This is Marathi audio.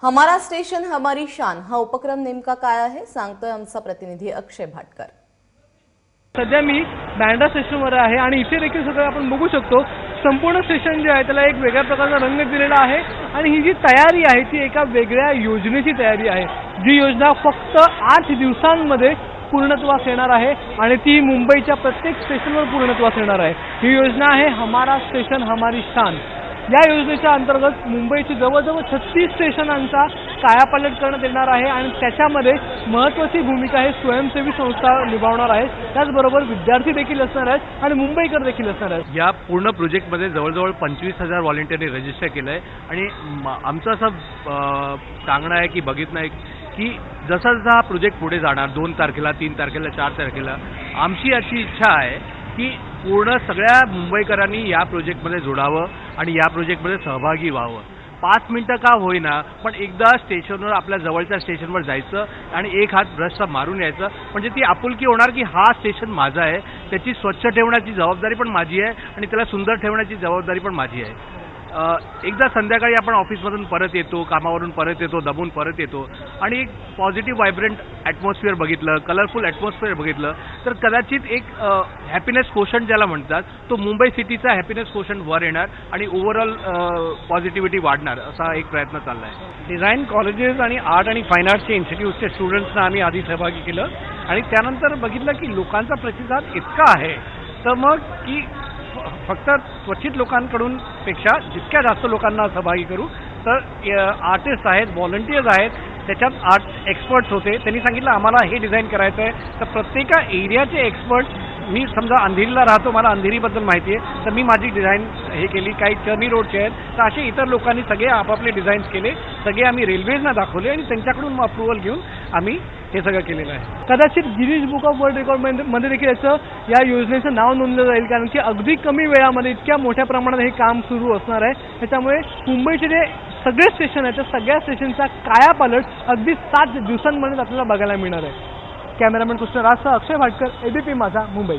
हमारा स्टेशन हमारी शान हा उपक्रम नेमका काय आहे सांगतोय आमचा प्रतिनिधी अक्षय भाटकर। सध्या मी बँड्रा स्टेशनवर आहे आणि इथे देखील सगळं आपण बघू शकतो। संपूर्ण स्टेशन जे आहे त्याला एक वेगळ्या प्रकारचा रंग दिलेला आहे आणि ही जी तयारी आहे ती एका वेगळ्या योजनेची तयारी आहे, जी योजना फक्त 8 दिवसांमध्ये पूर्णत्वास येणार आहे आणि ती मुंबईच्या प्रत्येक स्टेशनवर पूर्णत्वास येणार आहे। ही योजना आहे हमारा स्टेशन हमारी शान। या योजनेच्या अंतर्गत मुंबईची जवळजवळ 36 स्टेशनांचा कायापालट करण्यात येणार आहे आणि त्याच्यामध्ये महत्त्वाची भूमिका हे स्वयंसेवी संस्था निभावणार आहेत, त्याचबरोबर विद्यार्थी देखील असणार आहेत आणि मुंबईकर देखील असणार आहेत। या पूर्ण प्रोजेक्टमध्ये जवळजवळ 25,000 व्हॉलंटियरनी रजिस्टर केलं आहे आणि आमचं असं सांगणं आहे की बघितलं आहे की जसा जसा हा प्रोजेक्ट पुढे जाणार 2 तारखेला 3 तारखेला 4 तारखेला आमची अशी इच्छा आहे की पूर्ण सगळ्या मुंबईकरांनी या प्रोजेक्टमध्ये जोडावं आणि या प्रोजेक्टमध्ये सहभागी व्हावं। 5 मिनिटं का होईना पण एकदा स्टेशनवर आपल्या जवळच्या स्टेशनवर जायचं आणि एक हात ब्रशचा मारून यायचं, म्हणजे ती आपुलकी होणार की हा स्टेशन माझा आहे, त्याची स्वच्छ ठेवण्याची जबाबदारी पण माझी आहे आणि त्याला सुंदर ठेवण्याची जबाबदारी पण माझी आहे। एकदा संध्याकाळी आपण ऑफिसमधून परत येतो, कामावरून परत येतो, दमून परत येतो आणि एक पॉझिटिव्ह व्हायब्रंट ॲटमॉस्फिअर बघितलं, कलरफुल ॲटमॉस्फिअर बघितलं तर कदाचित एक हॅपीनेस कोशंट ज्याला म्हणतात तो मुंबई सिटीचा हॅपीनेस कोशंट वर येणार आणि ओव्हरऑल पॉझिटिव्हिटी वाढणार असा एक प्रयत्न चालला आहे। डिझाईन कॉलेजेस आणि आर्ट आणि फाईन आर्टचे इन्स्टिट्यूटचे स्टुडंट्सना आम्ही आधी सहभागी केलं आणि त्यानंतर बघितलं की लोकांचा प्रतिसाद इतका आहे तर मग की फक्त क्वचित लोकांकडून पेक्षा जितक्या जास्त लोकांना सहभागी करू तर आर्टिस्ट आहेत, व्हॉलंटियर्स आहेत, त्याच्यात आर्ट एक्सपर्ट्स होते, त्यांनी सांगितलं आम्हाला हे डिझाईन करायचं आहे। तर प्रत्येक एरियाचे एक्सपर्ट, मी समजा अंधेरीला राहतो, मला अंधेरीबद्दल माहिती आहे तर मी माझी डिझाईन हे केली, काही चर्नी रोडचे आहेत तर असे इतर लोकांनी सगळे आपापले डिझाईन्स केले, सगळे आम्ही रेल्वेजना दाखवले आणि त्यांच्याकडून अप्रुव्हल घेऊन आम्ही हे सगळं केलेलं आहे। कदाचित गिनीज बुक ऑफ वर्ल्ड रेकॉर्डमध्ये देखील याचं या योजनेचं नाव नोंदलं जाईल, कारण की अगदी कमी वेळामध्ये इतक्या मोठ्या प्रमाणात हे काम सुरू असणार आहे। त्याच्यामुळे मुंबईचे जे सगळे स्टेशन आहेत त्या सगळ्या स्टेशनचा कायापालट अगदी 7 दिवसांमध्ये आपल्याला बघायला मिळणार आहे। कॅमेरामॅन कृष्ण राजसह अक्षय भाटकर, एबीपी माझा, मुंबई।